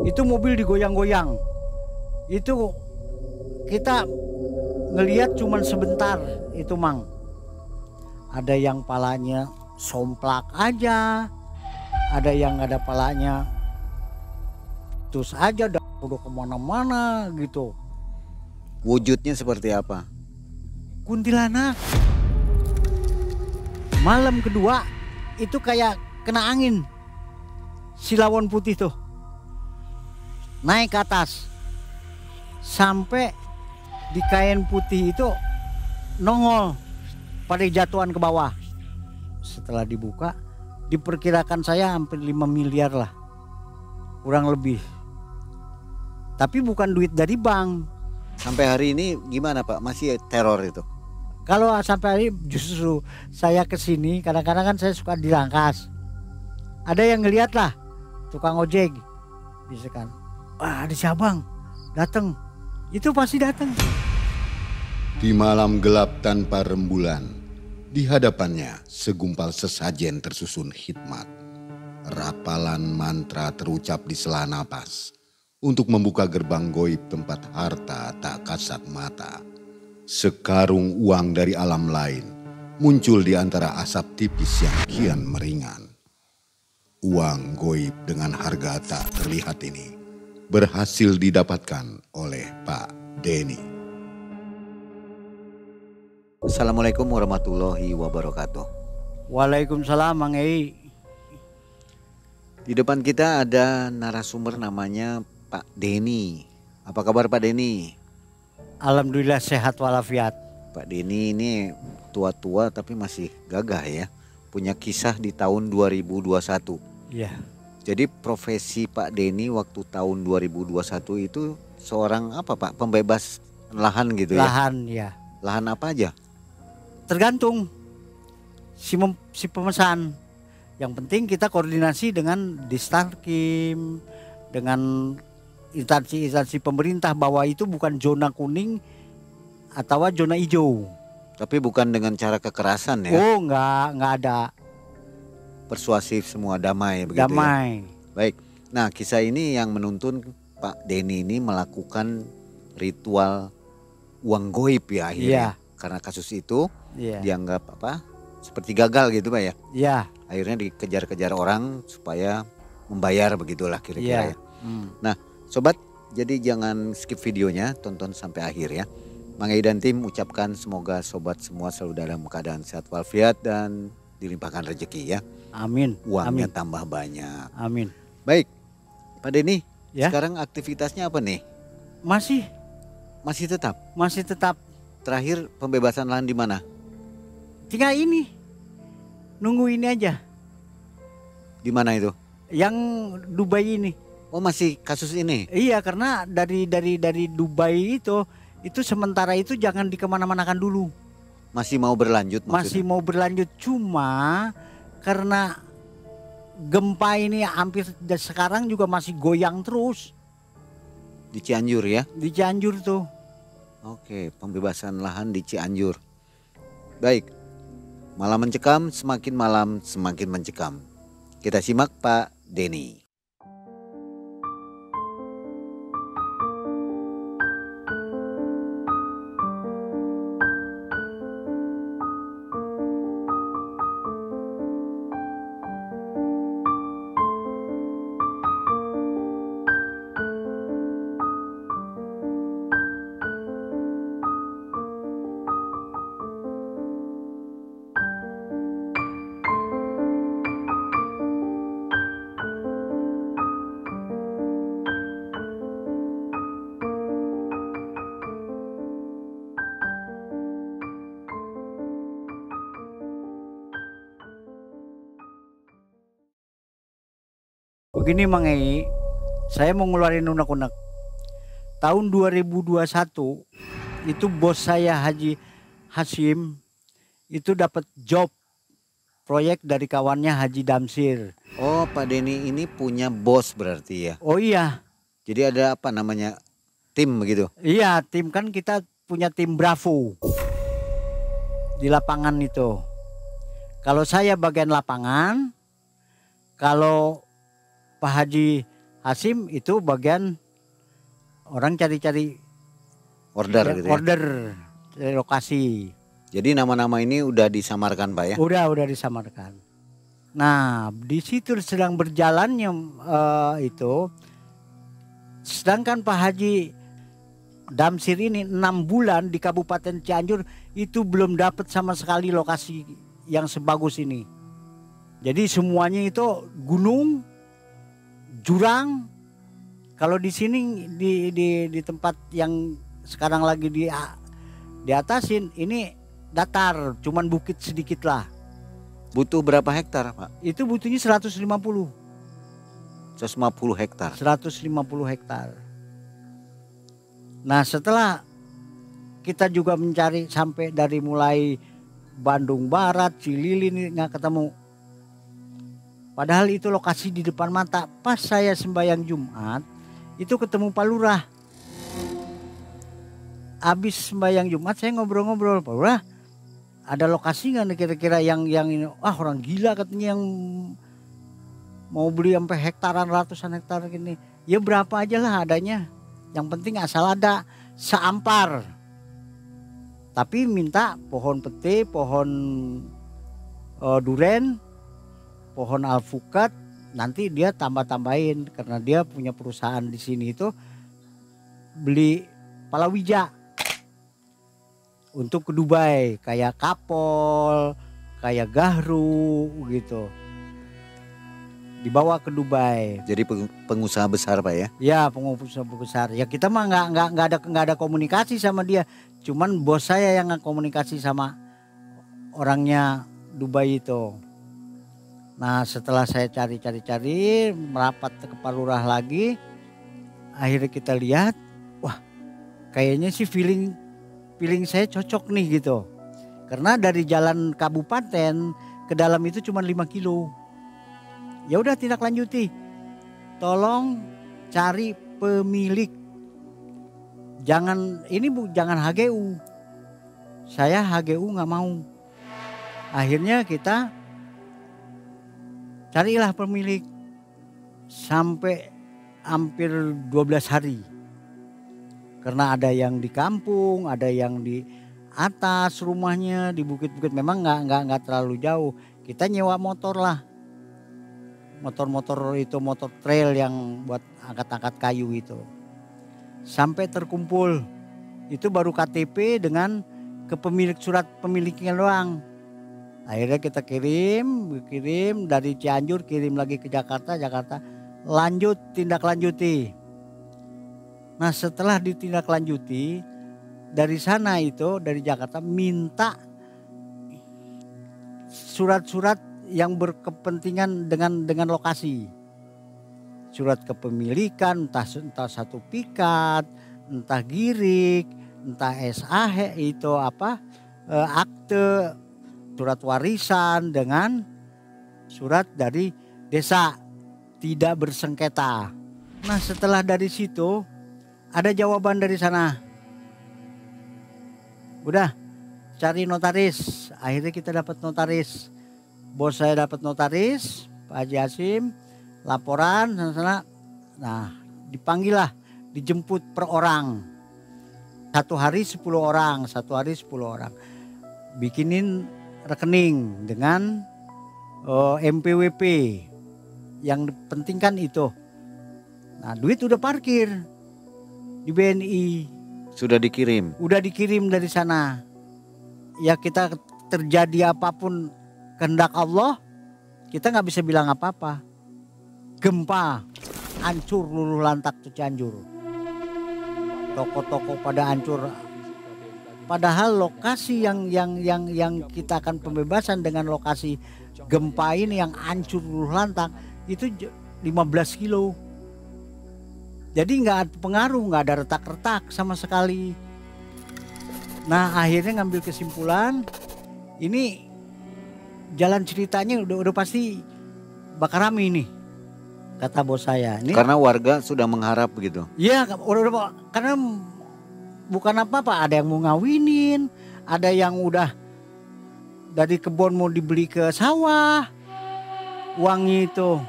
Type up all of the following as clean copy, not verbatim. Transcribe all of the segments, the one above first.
Itu mobil digoyang-goyang. Itu kita ngelihat cuman sebentar itu Mang. Ada yang palanya somplak aja, ada yang nggak ada palanya terus aja udah kemana-mana gitu. Wujudnya seperti apa? Kuntilanak. Malam kedua itu kayak kena angin. Silawon putih tuh naik ke atas sampai di kain putih itu nongol pada jatuhan ke bawah. Setelah dibuka diperkirakan saya hampir 5 miliar lah kurang lebih, tapi bukan duit dari bank. Sampai hari ini gimana Pak? Masih teror itu? Kalau sampai hari justru saya kesini kadang-kadang kan saya suka dirangkas. Ada yang ngeliat lah tukang ojek, bisa kan, wah ada si abang datang, itu pasti datang. Di malam gelap tanpa rembulan, di hadapannya segumpal sesajen tersusun hikmat. Rapalan mantra terucap di sela napas untuk membuka gerbang goib tempat harta tak kasat mata. Sekarung uang dari alam lain muncul di antara asap tipis yang kian meringan. Uang goib dengan harga tak terlihat ini berhasil didapatkan oleh Pak Denny. Assalamualaikum warahmatullahi wabarakatuh. Waalaikumsalam Mang Ei. Di depan kita ada narasumber namanya Pak Denny. Apa kabar Pak Denny? Alhamdulillah sehat walafiat. Pak Denny ini tua-tua tapi masih gagah ya. Punya kisah di tahun 2021. Iya. Jadi profesi Pak Denny waktu tahun 2021 itu seorang apa Pak? Pembebas lahan gitu ya? Lahan ya. Lahan apa aja? Tergantung si pemesan. Yang penting kita koordinasi dengan Distarkim, dengan instansi-instansi pemerintah bahwa itu bukan zona kuning atau zona hijau. Tapi bukan dengan cara kekerasan ya? Oh enggak ada. Persuasif semua, damai begitu Damai. ya? Baik, nah kisah ini yang menuntun Pak Denny ini melakukan ritual uang goib ya akhirnya. Iya. Karena kasus itu Iya. dianggap apa? Seperti gagal gitu Pak ya? Iya. Akhirnya dikejar-kejar orang supaya membayar begitulah kira-kira Iya. ya. Nah sobat, jadi jangan skip videonya, tonton sampai akhir ya. Mang Ei dan tim ucapkan semoga sobat semua selalu dalam keadaan sehat walafiat dan dilimpahkan rezeki ya. Amin. Uangnya Amin. tambah banyak. Amin. Baik, Pak Denny, Ya. sekarang aktivitasnya apa nih? Masih Masih tetap. Terakhir pembebasan lahan di mana? tinggal ini. Nunggu ini aja. Di mana itu? Yang Dubai ini. Oh masih kasus ini? Iya, karena dari Dubai itu sementara itu jangan dikemana-manakan dulu. Masih mau berlanjut maksudnya? Masih mau berlanjut, cuma karena gempa ini hampir sekarang juga masih goyang terus Di Cianjur ya? di Cianjur tuh. Oke, pembebasan lahan di Cianjur. Baik, malam mencekam, semakin malam semakin mencekam. Kita simak Pak Denny. Begini Mang Ei, saya mau ngeluarin unek-unek. Tahun 2021 itu bos saya Haji Hasim itu dapat job proyek dari kawannya Haji Damsir. Oh Pak Denny ini punya bos berarti ya? Oh iya. Jadi ada apa namanya? Tim begitu? Iya, tim kan kita punya tim Bravo di lapangan itu. Kalau saya bagian lapangan, kalau Pak Haji Hasim itu bagian orang cari-cari Order gitu ya. order dari lokasi. Jadi nama-nama ini udah disamarkan Pak ya? Udah disamarkan. Nah di situ sedang berjalannya itu, sedangkan Pak Haji Damsir ini 6 bulan di Kabupaten Cianjur itu belum dapat sama sekali lokasi yang sebagus ini. Jadi semuanya itu gunung, jurang. Kalau di sini di tempat yang sekarang lagi di atasin ini datar, cuman bukit sedikit lah. Butuh berapa hektar Pak? Itu butuhnya 150 hektar. 150 hektar. Nah setelah kita juga mencari sampai dari mulai Bandung Barat, Cililin nggak ketemu. Padahal itu lokasi di depan mata. Pas saya sembahyang Jumat itu ketemu Pak Lurah. Habis sembahyang Jumat saya ngobrol-ngobrol, Pak Lurah ada lokasi nggak kira-kira yang ini? Orang gila katanya yang mau beli sampai hektaran, ratusan hektar gini. Ya berapa aja lah adanya. Yang penting asal ada seampar. Tapi minta pohon pete, pohon duren, pohon alpukat, nanti dia tambah-tambahin karena dia punya perusahaan di sini itu beli palawija untuk ke Dubai, kayak kapol, kayak gahru gitu. Dibawa ke Dubai. Jadi pengusaha besar Pak ya? Ya pengusaha besar. Ya kita mah nggak ada komunikasi sama dia. Cuman bos saya yang komunikasi sama orangnya Dubai itu. Nah setelah saya cari merapat ke Pak Lurah lagi, akhirnya kita lihat, wah kayaknya sih feeling saya cocok nih gitu. Karena dari jalan kabupaten ke dalam itu cuma 5 kilo. Ya udah tindak lanjuti. Tolong cari pemilik. Jangan HGU. Saya HGU nggak mau. Akhirnya kita carilah pemilik sampai hampir 12 hari. Karena ada yang di kampung, ada yang di atas rumahnya, di bukit-bukit, memang nggak terlalu jauh. Kita nyewa motor lah. Motor-motor itu motor trail yang buat angkat-angkat kayu itu. Sampai terkumpul. Itu baru KTP dengan kepemilik surat pemiliknya doang. Akhirnya kita kirim dari Cianjur, kirim lagi ke Jakarta, lanjut tindak lanjuti. Nah setelah ditindaklanjuti dari sana itu dari Jakarta minta surat-surat yang berkepentingan dengan lokasi. Surat kepemilikan entah satu pikat, entah girik, entah SAH itu akte, surat warisan dengan surat dari desa tidak bersengketa. Nah setelah dari situ ada jawaban dari sana. Udah cari notaris. Akhirnya kita dapat notaris. Bos saya dapat notaris, Pak Haji Hasim, laporan sana. Nah dipanggil lah, dijemput per orang. 1 hari 10 orang, 1 hari 10 orang. Bikinin rekening dengan MPWP. Yang penting kan itu. Nah duit udah parkir di BNI. Sudah dikirim? Udah dikirim dari sana. Ya kita terjadi apapun kehendak Allah, kita nggak bisa bilang apa-apa. Gempa, hancur luluh lantak tuh Cianjur. Toko-toko pada hancur. Padahal lokasi yang kita akan pembebasan dengan lokasi gempa ini yang hancur luluh lantak itu 15 kilo. Jadi nggak ada pengaruh, nggak ada retak-retak sama sekali. Nah akhirnya ngambil kesimpulan, ini jalan ceritanya udah pasti bakal rame nih, kata bos saya. Ini, karena warga sudah mengharap begitu. Iya, karena bukan apa-apa, ada yang mau ngawinin, ada yang udah dari kebun mau dibeli ke sawah, uangnya itu.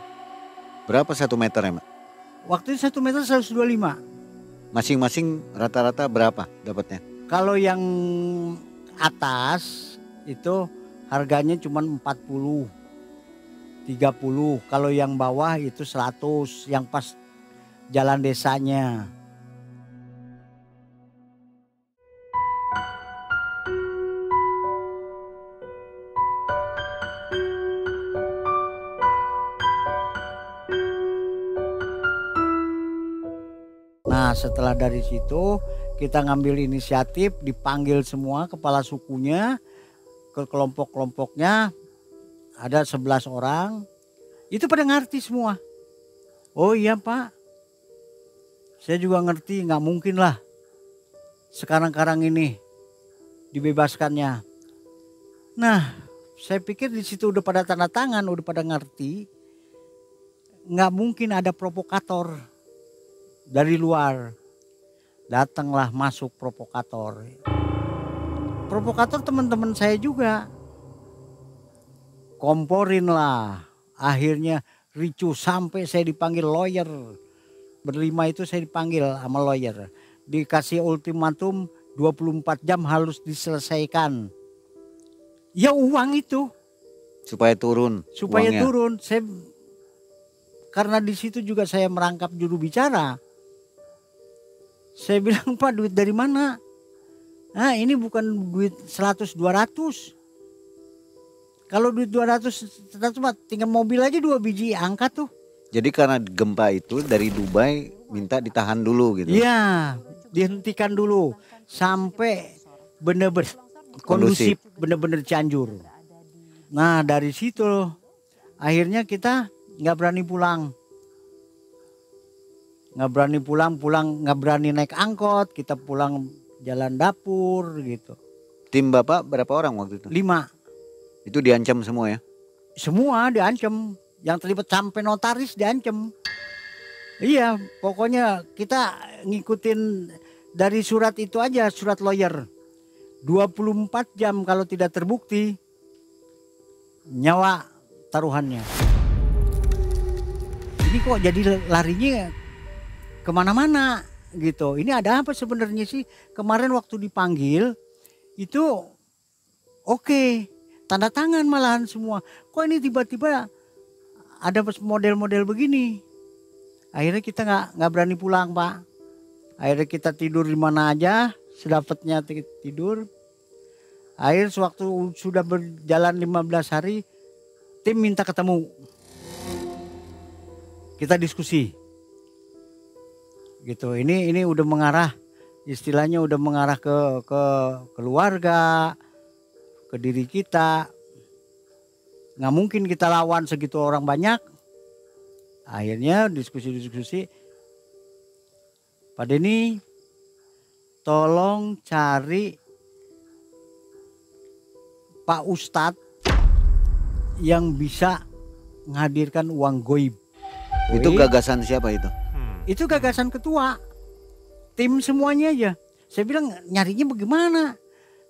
Berapa 1 meter ya, Mak? Waktu itu 1 meter 125. Masing-masing rata-rata berapa dapatnya? Kalau yang atas itu harganya cuma 40, 30. Kalau yang bawah itu 100 yang pas jalan desanya. Nah, setelah dari situ kita ngambil inisiatif, dipanggil semua kepala sukunya ke kelompok-kelompoknya, ada 11 orang. Itu pada ngerti semua. Oh iya Pak, saya juga ngerti, nggak mungkin lah sekarang-karang ini dibebaskannya. Nah, saya pikir di situ udah pada tanda tangan, udah pada ngerti. Nggak mungkin ada provokator dari luar. Datanglah masuk provokator. Provokator teman-teman saya juga. Komporin lah. Akhirnya ricu sampai saya dipanggil lawyer. Berlima itu saya dipanggil sama lawyer. Dikasih ultimatum 24 jam harus diselesaikan. Ya uang itu. Supaya turun. Supaya uangnya. turun. Karena di situ juga saya merangkap juru bicara. Saya bilang, Pak, duit dari mana? Nah, ini bukan duit 100-200. Kalau duit 200 tinggal mobil aja 2 biji angkat tuh. Jadi karena gempa itu dari Dubai minta ditahan dulu gitu. Iya, dihentikan dulu sampai benar-benar kondusif, benar-benar Cianjur. Nah, dari situ akhirnya kita nggak berani pulang. Nggak berani pulang, nggak berani naik angkot, kita pulang jalan dapur gitu. Tim Bapak berapa orang waktu itu? 5. Itu diancam semua ya? Semua diancam, yang terlibat sampai notaris diancam. Iya, pokoknya kita ngikutin dari surat itu aja, surat lawyer. 24 jam kalau tidak terbukti, nyawa taruhannya. Ini kok jadi larinya kemana-mana gitu. Ini ada apa sebenarnya sih? Kemarin waktu dipanggil itu oke, tanda tangan malahan semua. Kok ini tiba-tiba ada model-model begini? Akhirnya kita nggak berani pulang Pak. Akhirnya kita tidur di mana aja, sedapatnya tidur. Akhir sewaktu sudah berjalan 15 hari, tim minta ketemu. Kita diskusi. Gitu. Ini udah mengarah, istilahnya udah mengarah ke keluarga, ke diri kita. Nggak mungkin kita lawan segitu orang banyak. Akhirnya diskusi. Pak Denny, tolong cari Pak Ustadz yang bisa menghadirkan uang goib. Itu gagasan siapa itu? Itu gagasan ketua. Tim semuanya aja. Saya bilang nyarinya bagaimana?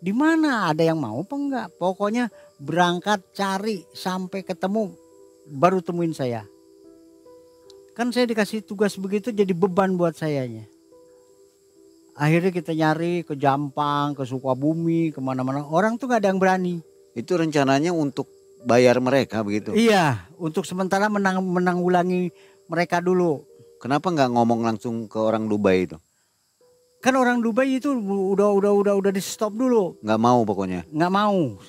Di mana? Ada yang mau apa enggak? Pokoknya berangkat cari sampai ketemu baru temuin saya. Kan saya dikasih tugas begitu jadi beban buat sayanya. Akhirnya kita nyari ke Jampang, ke Sukabumi, kemana-mana. Orang tuh gak ada yang berani. Itu rencananya untuk bayar mereka begitu? Iya, untuk sementara menanggulangi mereka dulu. Kenapa nggak ngomong langsung ke orang Dubai itu? Kan orang Dubai itu udah di stop dulu. Nggak mau pokoknya? Nggak mau.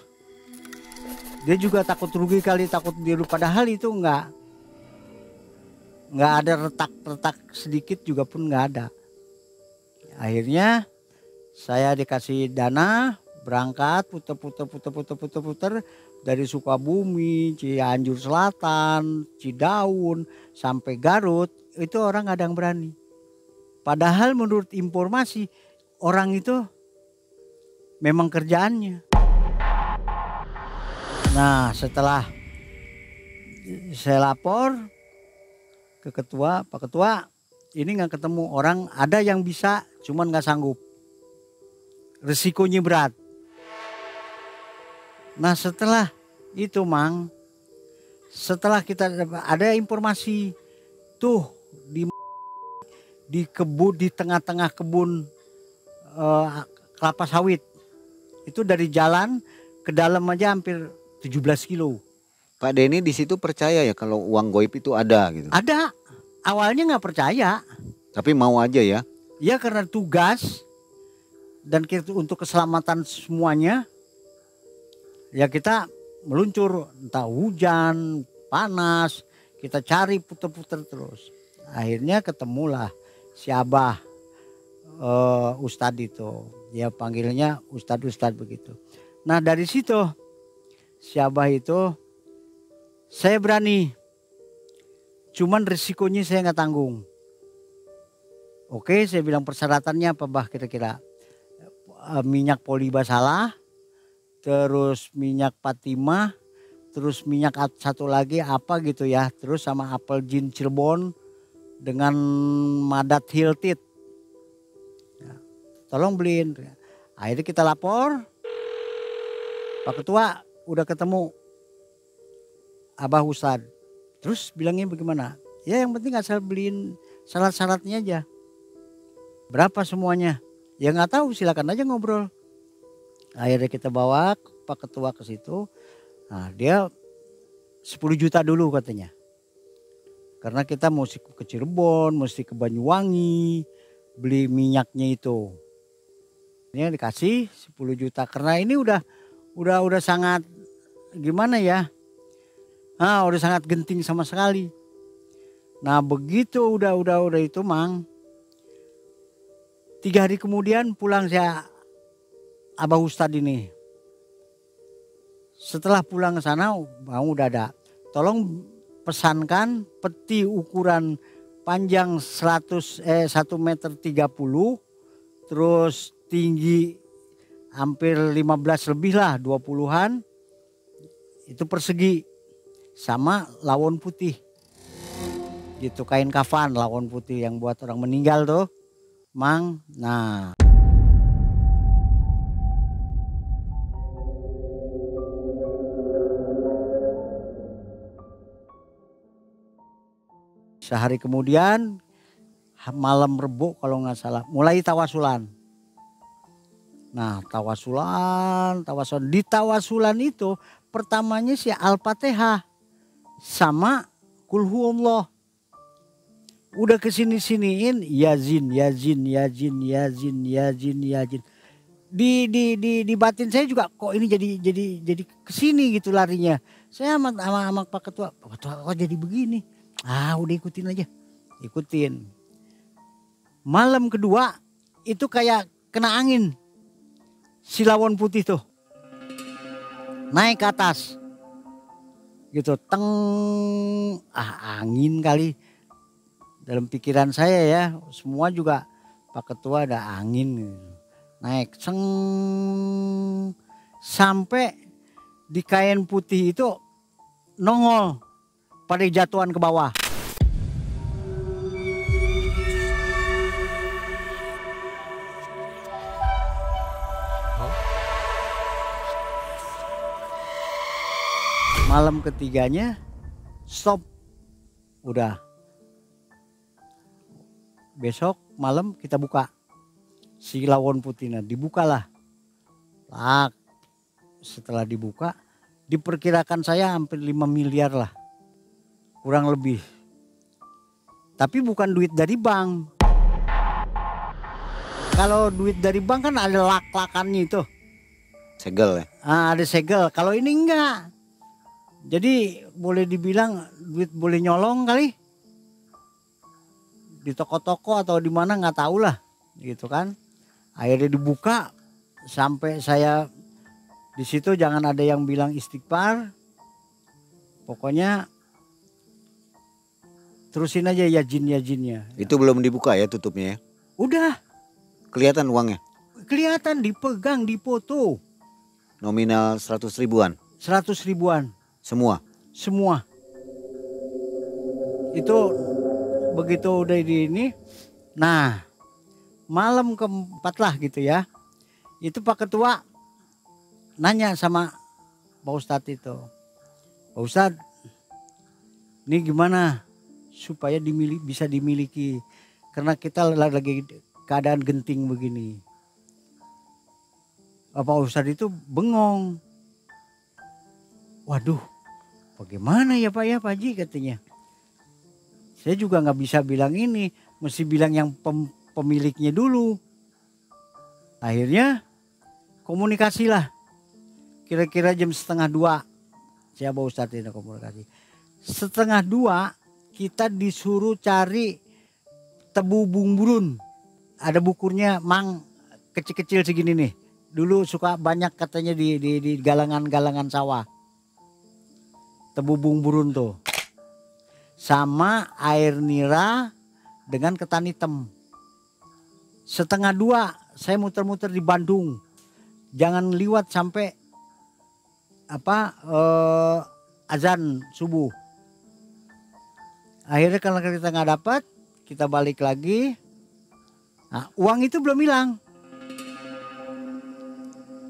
Dia juga takut rugi kali, takut diru. Padahal itu nggak ada retak sedikit juga pun nggak ada. Akhirnya saya dikasih dana, berangkat puter dari Sukabumi, Cianjur Selatan, Cidaun sampai Garut. Itu orang nggak ada yang berani. Padahal menurut informasi orang itu memang kerjaannya. Nah, setelah saya lapor ke ketua, Pak Ketua, ini nggak ketemu orang, ada yang bisa, cuman nggak sanggup. Resikonya berat. Nah, setelah itu, Mang, setelah kita ada informasi tuh di di tengah-tengah kebun kelapa sawit. Itu dari jalan ke dalam aja hampir 17 kilo. Pak Denny di situ percaya ya kalau uang goib itu ada gitu. Ada. Awalnya nggak percaya. Tapi mau aja ya. Ya karena tugas dan untuk keselamatan semuanya. Ya kita meluncur, entah hujan, panas, kita cari puter-puter terus. Akhirnya ketemulah si Abah Ustadz itu. Ya panggilnya Ustadz begitu. Nah dari situ si Abah itu saya berani. Cuman risikonya saya nggak tanggung. Oke, saya bilang persyaratannya apa Bah kira-kira? Minyak polibasalah, terus minyak Fatimah, terus minyak satu lagi apa gitu ya. Terus sama apel jin Cirebon dengan madat hiltit. Ya, tolong beliin. Akhirnya kita lapor. Pak Ketua udah ketemu Abah Ustadz. Terus bilangnya bagaimana? Ya yang penting asal beliin syarat-syaratnya aja. Berapa semuanya? Ya nggak tahu, silakan aja ngobrol. Akhirnya kita bawa Pak Ketua ke situ. Nah dia 10 juta dulu katanya. Karena kita mesti ke Cirebon, mesti ke Banyuwangi, beli minyaknya itu. Ini dikasih 10 juta karena ini udah sangat gimana ya? Udah sangat genting sama sekali. Nah begitu udah itu Mang. 3 hari kemudian pulang saya Abah Ustadz ini. Setelah pulang ke sana Bang udah ada. Tolong pesankan peti ukuran panjang 1 meter 30. Terus tinggi hampir 15 lebih lah 20-an. Itu persegi. Sama lawon putih. Gitu kain kafan lawon putih yang buat orang meninggal tuh. Mang, nah. Sehari kemudian malam Rebo kalau nggak salah mulai tawasulan. Nah tawasulan. Di tawasulan itu pertamanya si Al-Fatihah sama Kulhuwallah. Udah kesini-siniin Yazin. Di batin saya juga kok ini jadi kesini gitu larinya. Saya sama Pak Ketua kok jadi begini. Udah ikutin aja. Ikutin. Malam kedua itu kayak kena angin. Si lawon putih tuh. Naik ke atas. Gitu teng. Angin kali. Dalam pikiran saya ya, semua juga Pak Ketua ada angin gitu. Naik seng sampai di kain putih itu nongol pada jatuhan ke bawah. Malam ketiganya stop. Udah. Besok malam kita buka si lawon putihnya, dibukalah. Setelah dibuka diperkirakan saya hampir 5 miliar lah. Kurang lebih. Tapi bukan duit dari bank. Kalau duit dari bank kan ada lak-lakannya itu. Segel ya? Ada segel. Kalau ini enggak. Jadi boleh dibilang duit boleh nyolong kali. Di toko-toko atau di mana nggak tahu lah gitu kan. Akhirnya dibuka sampai saya di situ jangan ada yang bilang istighfar. Pokoknya terusin aja ya jinnya. Itu belum dibuka ya tutupnya ya? Udah. Kelihatan uangnya? Kelihatan dipegang, dipoto. Nominal 100 ribuan? 100 ribuan. Semua? Semua. Itu begitu udah di ini. Nah malam keempat lah gitu ya. Itu Pak Ketua nanya sama Pak Ustadz itu. Pak Ustadz ini gimana supaya bisa dimiliki. karena kita lagi keadaan genting begini. Pak Ustadz itu bengong. Waduh, bagaimana ya Pak Haji katanya. Saya juga nggak bisa bilang ini, mesti bilang yang pemiliknya dulu. Akhirnya komunikasilah. Kira-kira jam 1:30 si Abah Ustadz ini komunikasi. 1:30 kita disuruh cari tebu bungburun. Ada bukurnya Mang, kecil-kecil segini nih. Dulu suka banyak katanya di galangan-galangan sawah. Tebu bungburun tuh. Sama air nira dengan ketan hitam. 1:30 saya muter-muter di Bandung. Jangan liwat sampai azan subuh. Akhirnya kalau kita nggak dapat, kita balik lagi. Nah, uang itu belum hilang.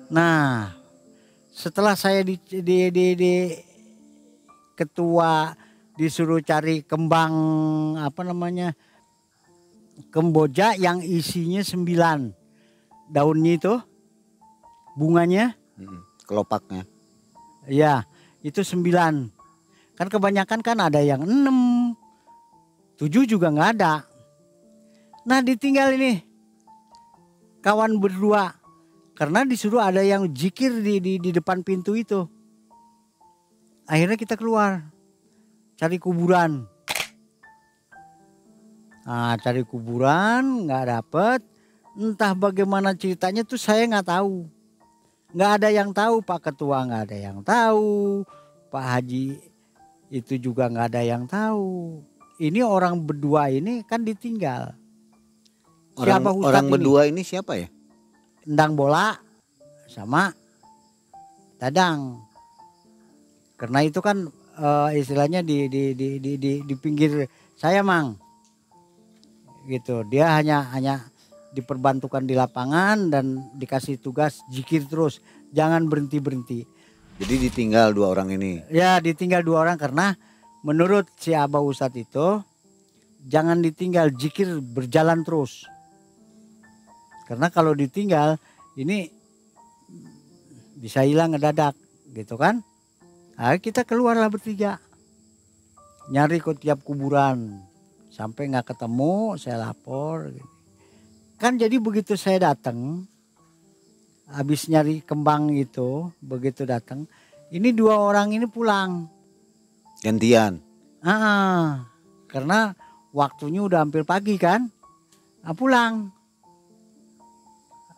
Nah, setelah saya di ketua disuruh cari kembang kemboja yang isinya 9 daunnya itu, bunganya, Kelopaknya. ya itu 9. Kan kebanyakan kan ada yang 6, 7 juga nggak ada. Nah ditinggal ini kawan berdua karena disuruh ada yang zikir di depan pintu itu. Akhirnya kita keluar cari kuburan. Nah cari kuburan nggak dapet. Entah bagaimana ceritanya tuh saya nggak tahu. Nggak ada yang tahu, Pak Ketua nggak ada yang tahu, Pak Haji itu juga nggak ada yang tahu. Ini orang berdua ini kan ditinggal. Orang berdua ini siapa ya? Endang Bola sama Dadang. Karena itu kan istilahnya di pinggir saya Mang. Gitu. Dia hanya diperbantukan di lapangan dan dikasih tugas zikir terus, jangan berhenti-berhenti. Jadi ditinggal 2 orang ini. Ya ditinggal 2 orang karena menurut si Abah Ustadz itu jangan ditinggal, zikir berjalan terus. Karena kalau ditinggal ini bisa hilang ngedadak gitu kan. Nah, kita keluarlah bertiga. Nyari ke tiap kuburan. Sampai gak ketemu saya lapor. Kan jadi begitu saya datang. Habis nyari kembang itu. Begitu datang. Ini 2 orang ini pulang. Gantian. Karena waktunya udah hampir pagi kan. Nah, pulang.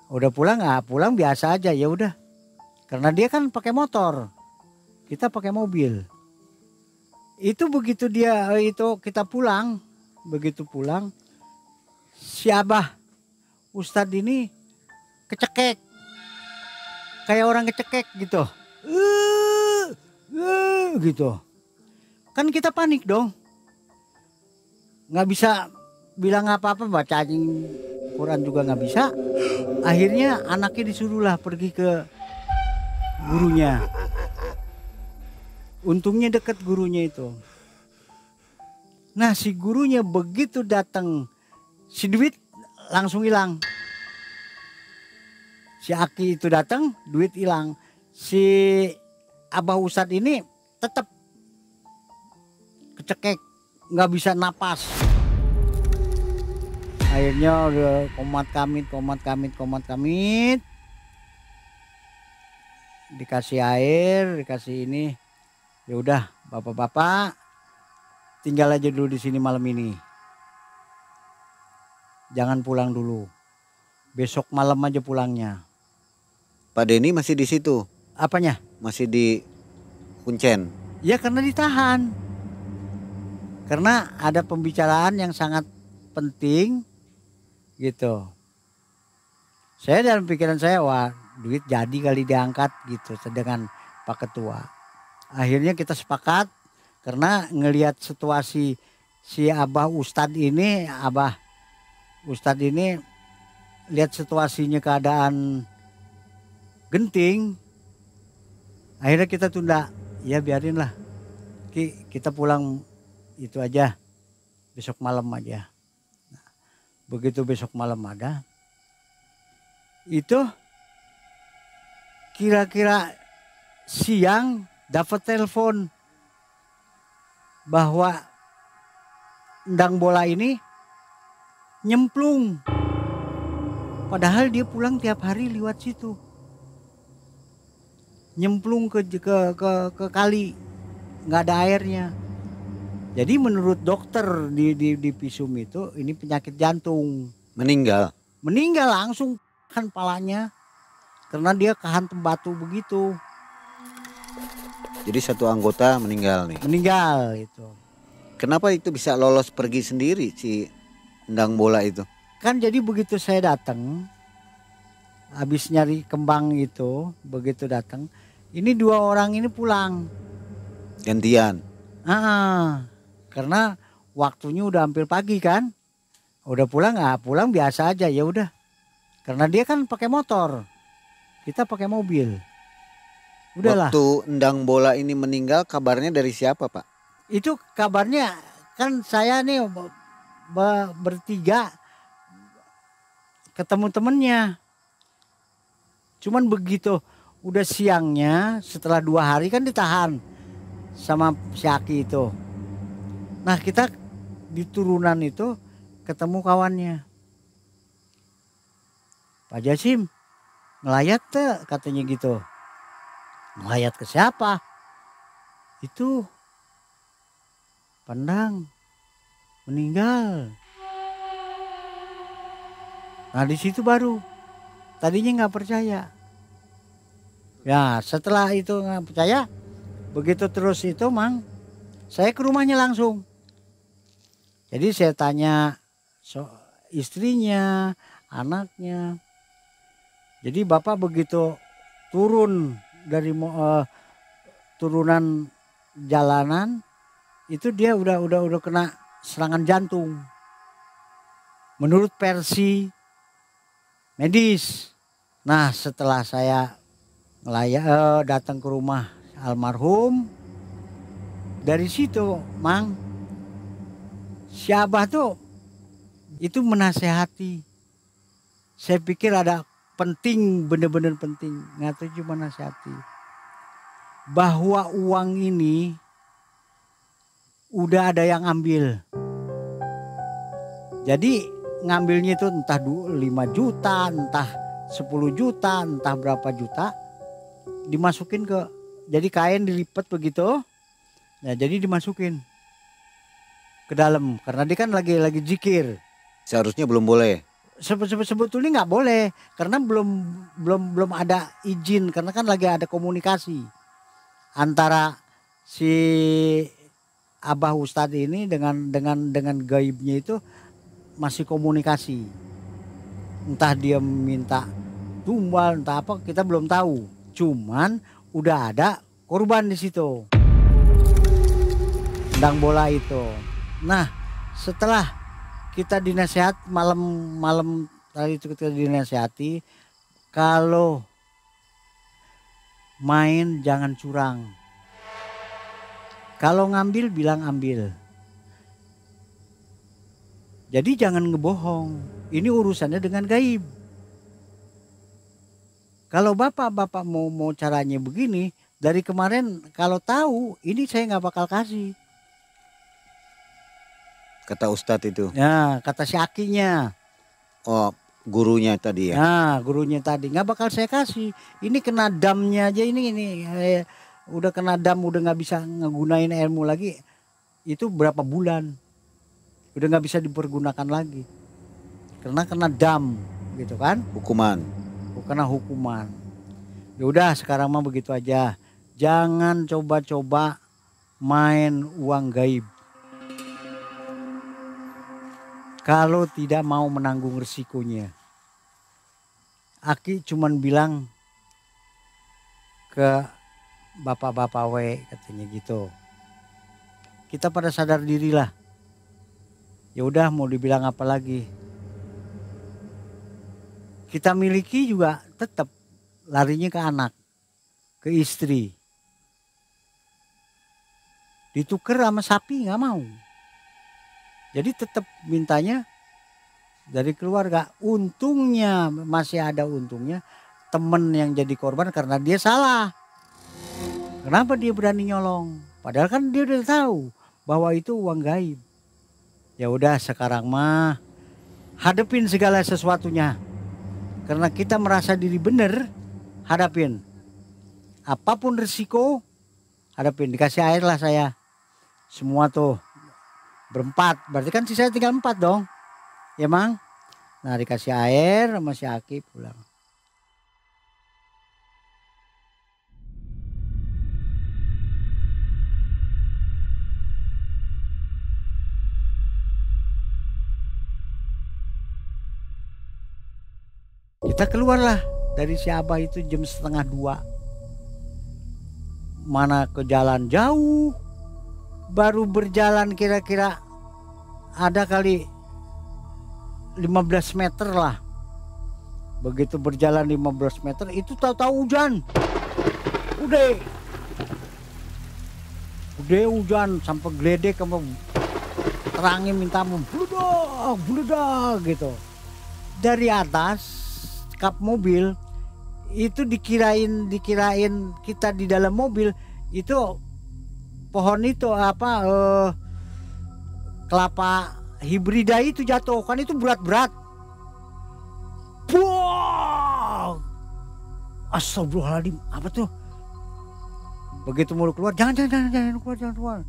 Udah pulang, pulang biasa aja ya udah. Karena dia kan pakai motor, kita pakai mobil. Itu begitu dia kita pulang, begitu pulang, si Abah Ustadz ini kecekek, kayak orang kecekek gitu, gitu. Kan kita panik dong, nggak bisa bilang apa-apa, baca Quran juga nggak bisa. Akhirnya anaknya disuruhlah pergi ke gurunya. Untungnya dekat gurunya itu. Nah si gurunya begitu datang, si duit langsung hilang. Si Aki itu datang, duit hilang. Si Abah Ustadz ini tetap kecekek, nggak bisa napas. Akhirnya udah komat kamit. Dikasih air, dikasih ini. Ya udah, bapak-bapak tinggal aja dulu di sini malam ini. Jangan pulang dulu. Besok malam aja pulangnya. Pak Denny masih di situ? Apanya? Masih di Kuncen? Ya karena ditahan. Karena ada pembicaraan yang sangat penting. Gitu. Saya dalam pikiran saya, wah duit jadi kali diangkat gitu dengan Pak Ketua. Akhirnya kita sepakat karena ngelihat situasi si Abah Ustadz ini, lihat situasinya keadaan genting. Akhirnya kita tunda, ya biarinlah. Kita pulang itu aja, besok malam aja. Begitu besok malam ada, itu kira-kira siang dapat telepon bahwa endang bola ini nyemplung. Padahal dia pulang tiap hari lewat situ. Nyemplung ke kali, nggak ada airnya. Jadi menurut dokter di Pisum itu ini penyakit jantung. Meninggal. Meninggal langsung kan palanya karena dia kehantam batu begitu. Jadi satu anggota meninggal nih. Meninggal itu. Kenapa itu bisa lolos pergi sendiri si endang bola itu? Kan jadi begitu saya datang, habis nyari kembang itu, begitu datang, ini 2 orang ini pulang. Gantian. Karena waktunya udah hampir pagi kan, udah pulang pulang biasa aja ya udah. Karena dia kan pakai motor, kita pakai mobil. Udahlah. Waktu endang bola ini meninggal kabarnya dari siapa, Pak? Itu kabarnya kan saya nih bertiga ketemu temennya. Cuman begitu udah siangnya setelah 2 hari kan ditahan sama si Aki itu. Nah kita di turunan itu ketemu kawannya. Pak Jasim ngelayat tuh katanya gitu. Ngelayat ke siapa? Itu Pandang meninggal. Nah di situ baru tadinya nggak percaya. Ya setelah itu nggak percaya, begitu terus itu Mang, saya ke rumahnya langsung. Jadi saya tanya istrinya, anaknya. Jadi bapak begitu turun dari turunan jalanan itu dia udah kena serangan jantung. Menurut versi medis. Nah setelah saya datang ke rumah almarhum, dari situ Mang, si Abah tuh itu menasehati. Saya pikir ada penting, bener-bener penting, nggak tahu cuma nasihati. Bahwa uang ini udah ada yang ambil. Jadi ngambilnya itu entah 5 juta, entah 10 juta, entah berapa juta. Dimasukin jadi kain dilipat begitu. Nah jadi dimasukin ke dalam. Karena dia kan lagi zikir. Seharusnya belum boleh. Sebetulnya nggak boleh. Karena belum ada izin. Karena kan lagi ada komunikasi. Antara si Abah Ustadz ini dengan gaibnya itu masih komunikasi. Entah dia minta tumbal, entah apa kita belum tahu. Cuman udah ada korban di situ. Endang bola itu. Nah, setelah kita dinasehat malam tadi itu kita dinasehati kalau main jangan curang. Kalau ngambil bilang ambil. Jadi jangan ngebohong. Ini urusannya dengan gaib. Kalau bapak mau caranya begini, dari kemarin kalau tahu ini saya nggak bakal kasih. Kata Ustadz itu. Ya kata si Akinya. Oh gurunya tadi ya. Nah gurunya tadi nggak bakal saya kasih. Ini kena damnya aja ini udah kena dam, udah nggak bisa ngegunain ilmu lagi. Itu berapa bulan udah nggak bisa dipergunakan lagi karena kena dam gitu kan. Hukuman. Kena hukuman. Ya udah sekarang mah begitu aja. Jangan coba-coba main uang gaib kalau tidak mau menanggung resikonya. Aki cuman bilang ke bapak-bapak katanya gitu. Kita pada sadar diri lah. Ya udah mau dibilang apa lagi. Kita miliki juga tetap larinya ke anak, ke istri. Ditukar sama sapi nggak mau. Jadi tetap mintanya dari keluarga. Untungnya masih ada untungnya temen yang jadi korban karena dia salah. Kenapa dia berani nyolong? Padahal kan dia udah tahu bahwa itu uang gaib. Ya udah sekarang mah hadepin segala sesuatunya. Karena kita merasa diri benar, hadapin. Apapun risiko, hadapin. Dikasih air lah saya. Semua tuh berempat. Berarti kan sisa tinggal 4 dong. Ya Mang? Nah dikasih air sama si Aki pulang. Kita keluarlah dari si Abah itu jam 1:30. Mana ke jalan jauh. Baru berjalan kira-kira ada kali 15 meter lah. Begitu berjalan 15 meter itu tahu-tahu hujan. Udah hujan sampai geledek sama terangnya minta bludak gitu. Dari atas kap mobil itu dikirain kita di dalam mobil itu pohon itu kelapa hibrida itu jatuh kan itu berat. Wah, astagfirullahaladzim, apa tuh? Begitu mau keluar, jangan keluar.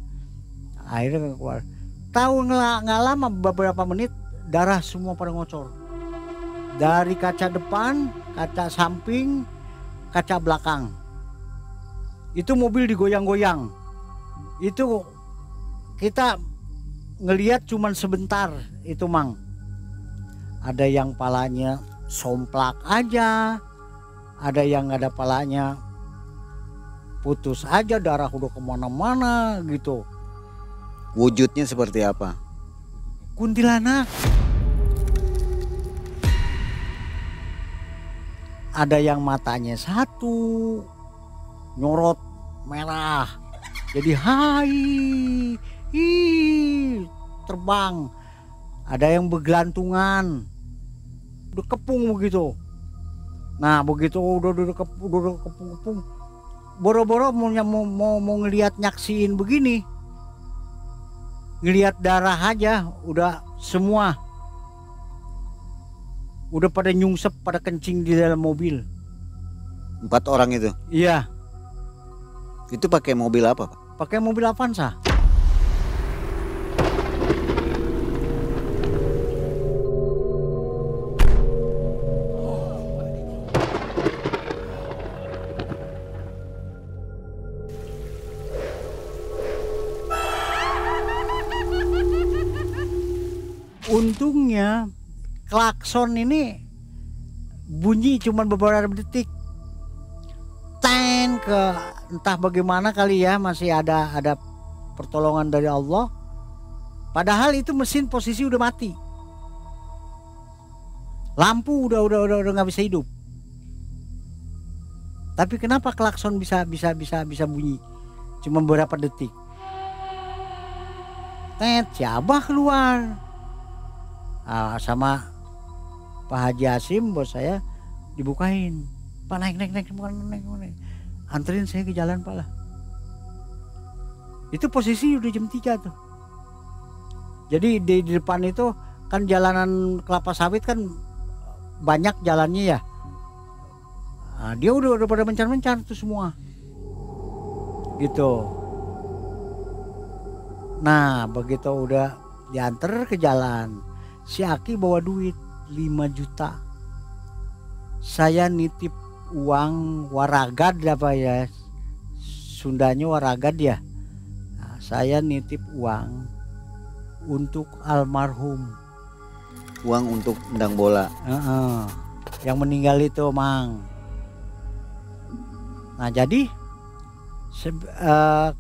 Akhirnya keluar. Tahu nggak lama beberapa menit darah semua pada ngocor. Dari kaca depan, kaca samping, kaca belakang. Itu mobil digoyang-goyang. Itu kita ngelihat cuman sebentar itu Mang. Ada yang palanya somplak aja, ada yang nggak ada palanya putus aja, darah udah kemana-mana gitu. Wujudnya seperti apa? Kuntilanak. Ada yang matanya satu nyorot merah jadi terbang. Ada yang bergelantungan udah kepung begitu. Nah begitu udah kepung boro-boro mau ngelihat nyaksiin begini, ngelihat darah aja udah semua udah pada nyungsep, pada kencing di dalam mobil. 4 orang itu? Iya. Itu pakai mobil apa Pak? Pakai mobil Avanza. Untungnya klakson ini bunyi cuma beberapa detik. Ke entah bagaimana kali ya, masih ada pertolongan dari Allah. Padahal itu mesin posisi udah mati. Lampu udah nggak bisa hidup. Tapi kenapa klakson bisa bunyi cuma beberapa detik? Si Abah keluar. Sama Pak Haji Hasim bos saya dibukain. Pak naik. Anterin saya ke jalan Pak lah. Itu posisi udah jam 3 tuh. Jadi di depan itu kan jalanan kelapa sawit kan banyak jalannya ya. Nah, dia udah pada mencar tuh semua. Gitu. Nah begitu udah diantar ke jalan, si Aki bawa duit 5 juta. Saya nitip uang waragad apa ya, Sundanya waragad ya. Nah, saya nitip uang untuk almarhum. Uang untuk endang bola. Yang meninggal itu Mang. Nah jadi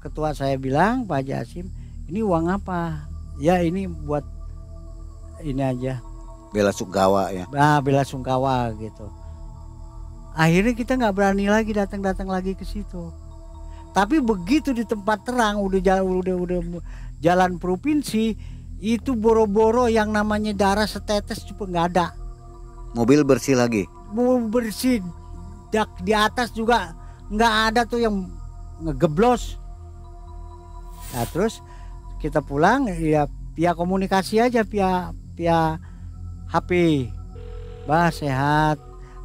ketua saya bilang, Pak Haji Hasim, ini uang apa? Ya ini buat ini aja. Bela sungkawa ya. Nah, bela sungkawa gitu. Akhirnya kita nggak berani lagi datang lagi ke situ. Tapi begitu di tempat terang udah jalan provinsi, Itu boro-boro yang namanya darah setetes juga nggak ada. Mobil bersih lagi. Mau bersih, di atas juga nggak ada tuh yang ngegeblos. Nah terus kita pulang ya via komunikasi aja, via HP. Bah sehat,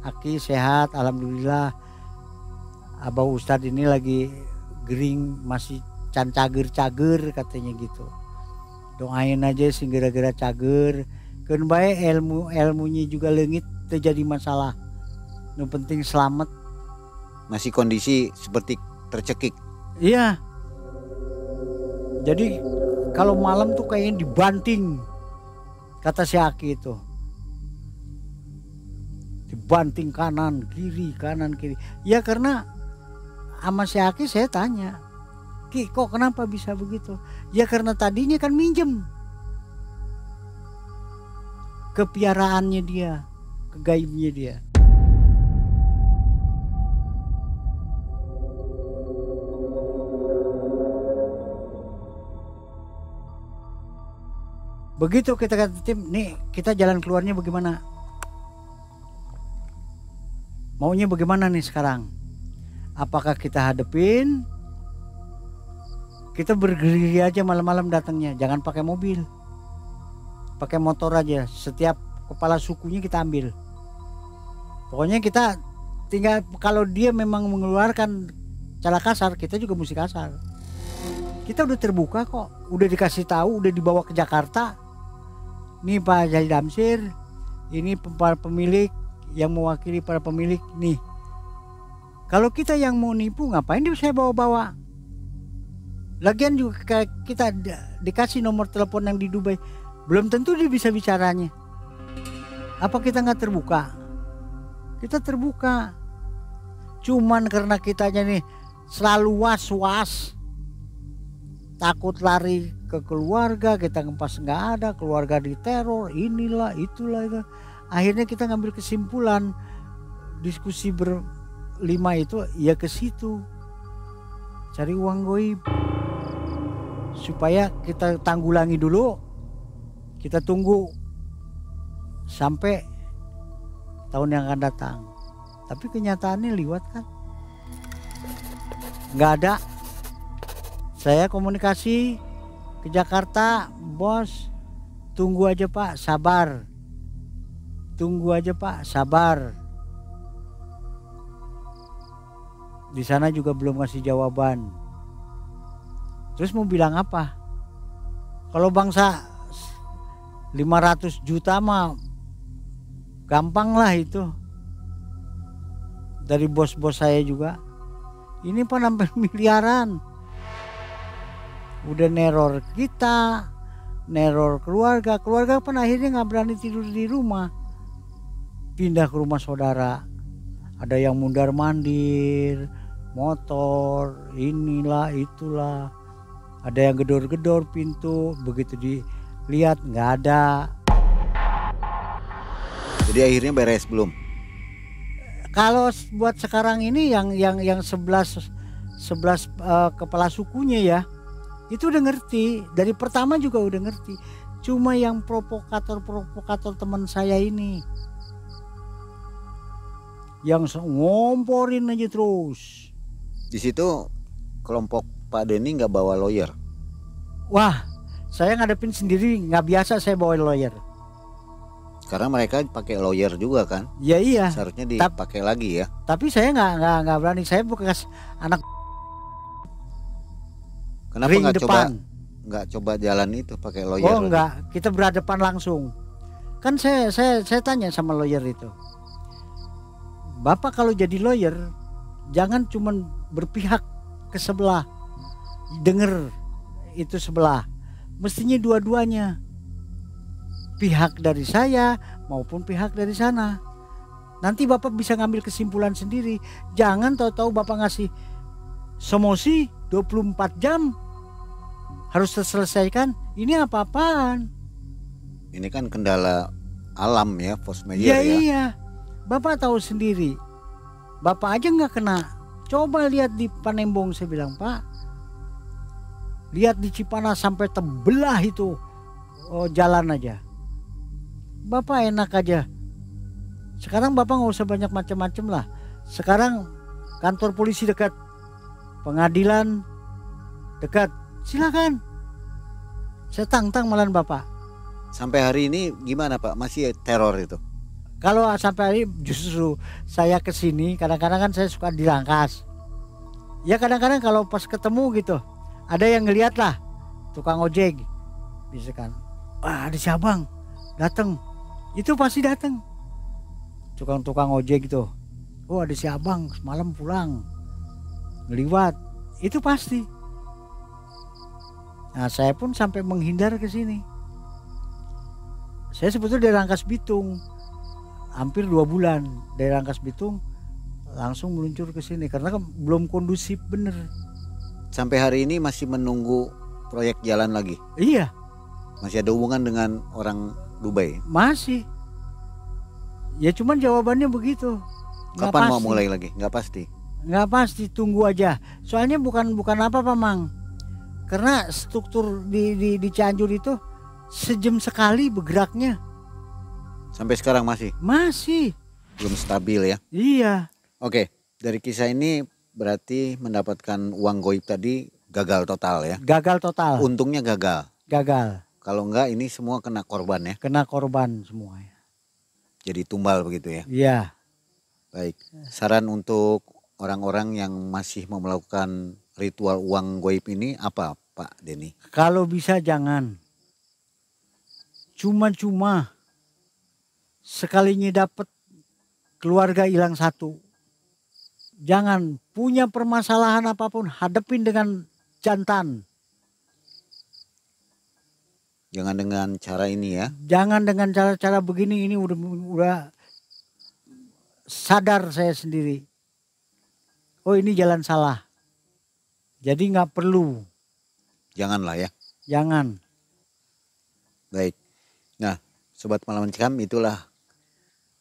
Aki sehat, alhamdulillah. Abah Ustadz ini lagi gering, masih can cager katanya gitu. Doain aja sih gara-gara cager. Kan bae ilmunya juga leungit terjadi masalah. Yang penting selamat. Masih kondisi seperti tercekik. Iya. Jadi kalau malam tuh kayaknya dibanting, kata si Aki itu. Dibanting kanan kiri. Ya karena sama si Aki saya tanya, Ki kok kenapa bisa begitu? Ya karena tadinya kan minjem. Kepiaraannya dia, kegaibnya dia. Begitu kita kata tim, nih kita jalan keluarnya bagaimana? Maunya bagaimana nih sekarang? Apakah kita hadepin? Kita bergerilya aja malam-malam datangnya, jangan pakai mobil. Pakai motor aja, setiap kepala sukunya kita ambil. Pokoknya kita tinggal, kalau dia memang mengeluarkan cara kasar, kita juga mesti kasar. Kita udah terbuka kok, udah dikasih tahu, udah dibawa ke Jakarta. Nih Pak Haji Damsir, ini para pemilik yang mewakili para pemilik nih. Kalau kita yang mau nipu ngapain dia saya bawa-bawa? Lagian juga kita dikasih nomor telepon yang di Dubai, belum tentu dia bisa bicaranya. Apa kita nggak terbuka? Kita terbuka. Cuman karena kitanya nih selalu was-was, takut lari ke keluarga, kita ngepas nggak ada, keluarga diteror, inilah itulah itu. Akhirnya kita ngambil kesimpulan, diskusi berlima itu ya ke situ, cari uang goib supaya kita tanggulangi dulu. Kita tunggu sampai tahun yang akan datang. Tapi kenyataannya liwat kan, nggak ada. Saya komunikasi ke Jakarta, bos tunggu aja Pak, sabar. Tunggu aja Pak, sabar. Di sana juga belum ngasih jawaban. Terus mau bilang apa? Kalau bangsa 500 juta mah gampang lah itu. Dari bos-bos saya juga. Ini Pak sampai miliaran. Udah neror kita, neror keluarga. Keluarga pun akhirnya nggak berani tidur di rumah. Pindah ke rumah saudara. Ada yang mundar mandir, motor, inilah itulah. Ada yang gedor-gedor pintu, begitu dilihat nggak ada. Jadi akhirnya beres belum? Kalau buat sekarang ini yang 11 kepala sukunya ya, itu udah ngerti. Dari pertama juga udah ngerti. Cuma yang provokator teman saya ini yang ngomporin aja terus. Di situ kelompok Pak Denny nggak bawa lawyer? Wah, saya ngadepin sendiri, nggak biasa saya bawa lawyer. Karena mereka pakai lawyer juga kan? Ya iya. Seharusnya dipakai lagi ya. Tapi saya nggak berani. Saya bekas anak. Kenapa nggak coba jalan itu pakai lawyer? Oh enggak, kita berhadapan langsung. Kan saya tanya sama lawyer itu, Bapak kalau jadi lawyer jangan cuma berpihak ke sebelah, denger itu sebelah, mestinya dua-duanya, pihak dari saya maupun pihak dari sana. Nanti Bapak bisa ngambil kesimpulan sendiri. Jangan tahu-tahu Bapak ngasih somosi 24 jam harus terselesaikan. Ini apa-apaan? Ini kan kendala alam ya, force major ya. ya. Iya, Bapak tahu sendiri. Bapak aja nggak kena. Coba lihat di Panembong, saya bilang Pak. Lihat di Cipanas sampai terbelah itu jalan aja. Bapak enak aja. Sekarang Bapak nggak usah banyak macam-macam lah. Sekarang kantor polisi dekat, pengadilan dekat, silakan. Saya tantang malahan Bapak. Sampai hari ini gimana Pak? Masih teror itu? Kalau sampai hari justru saya kesini, kadang-kadang kan saya suka dirangkas. Ya kadang-kadang kalau pas ketemu gitu, ada yang ngeliat lah, tukang ojek, misalkan, wah ada si abang datang, itu pasti datang. Tukang ojek gitu, oh ada si abang semalam pulang, ngeliwat, itu pasti. Nah saya pun sampai menghindar ke sini. Saya sebetulnya dari Rangkas Bitung, hampir 2 bulan dari Rangkas Bitung langsung meluncur ke sini karena kan belum kondusif bener. Sampai hari ini masih menunggu proyek jalan lagi? Iya. Masih ada hubungan dengan orang Dubai? Masih. Ya cuman jawabannya begitu. Kapan mau mulai lagi? Nggak pasti. Nggak pasti, tunggu aja. Soalnya bukan apa Pak Mang. Karena struktur di Cianjur itu sejam sekali bergeraknya. Sampai sekarang masih? Masih. Belum stabil ya? Iya. Oke, dari kisah ini berarti mendapatkan uang goib tadi gagal total ya? Gagal total. Untungnya gagal? Gagal. Kalau enggak ini semua kena korban ya? Kena korban semua ya. Jadi tumbal begitu ya? Iya. Baik, saran untuk orang-orang yang masih mau melakukan ritual uang goib ini apa Pak Denny? Kalau bisa jangan. Cuma-cuma sekalinya dapat keluarga hilang 1. Jangan, punya permasalahan apapun hadapin dengan jantan. Jangan dengan cara ini ya? Jangan dengan cara-cara begini, ini udah sadar saya sendiri. Oh ini jalan salah. Jadi nggak perlu. Janganlah ya? Jangan. Baik. Nah, Sobat Malam Mencekam, itulah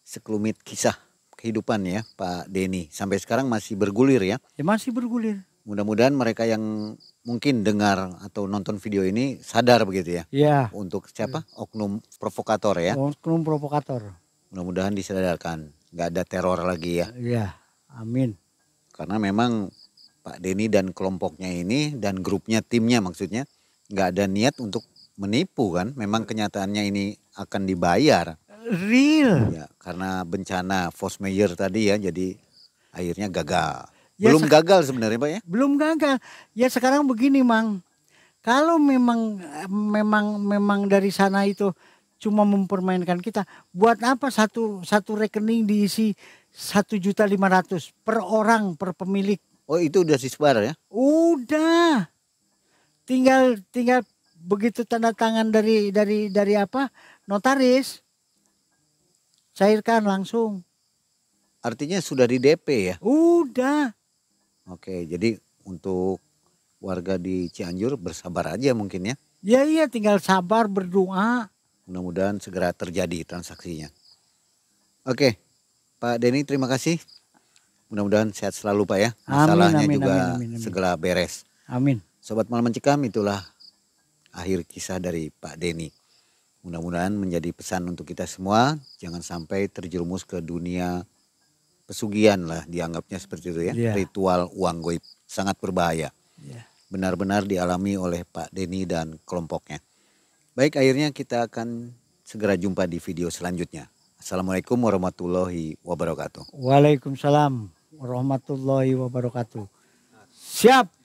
sekelumit kisah kehidupan ya Pak Denny. Sampai sekarang masih bergulir ya? Ya masih bergulir. Mudah-mudahan mereka yang mungkin dengar atau nonton video ini sadar begitu ya? Ya. Untuk siapa? Oknum provokator ya? Oknum provokator. Mudah-mudahan disadarkan. Nggak ada teror lagi ya? Iya, amin. Karena memang Pak Denny dan kelompoknya ini dan grupnya, timnya maksudnya, nggak ada niat untuk menipu kan? Memang kenyataannya ini akan dibayar. Real. Ya, karena bencana force majeure tadi ya, jadi akhirnya gagal. Ya, Belum gagal sebenarnya Pak ya? Belum gagal. Ya sekarang begini Mang. Kalau memang dari sana itu cuma mempermainkan kita, buat apa satu rekening diisi 1.500.000 per orang per pemilik? Oh itu udah disebar ya? Udah. Tinggal begitu tanda tangan dari apa? Notaris. Cairkan langsung. Artinya sudah di DP ya? Udah. Oke, jadi untuk warga di Cianjur bersabar aja mungkin ya? Ya iya, tinggal sabar berdoa. Mudah-mudahan segera terjadi transaksinya. Oke, Pak Denny terima kasih. Mudah-mudahan sehat selalu Pak ya. Masalahnya juga segera beres. Amin. Sobat Malam Mencekam, itulah akhir kisah dari Pak Denny. Mudah-mudahan menjadi pesan untuk kita semua. Jangan sampai terjerumus ke dunia pesugihan lah, dianggapnya seperti itu ya. Yeah. Ritual uang goib sangat berbahaya. Yeah. Benar-benar dialami oleh Pak Denny dan kelompoknya. Baik, akhirnya kita akan segera jumpa di video selanjutnya. Assalamualaikum warahmatullahi wabarakatuh. Waalaikumsalam warahmatullahi wabarakatuh. Siap.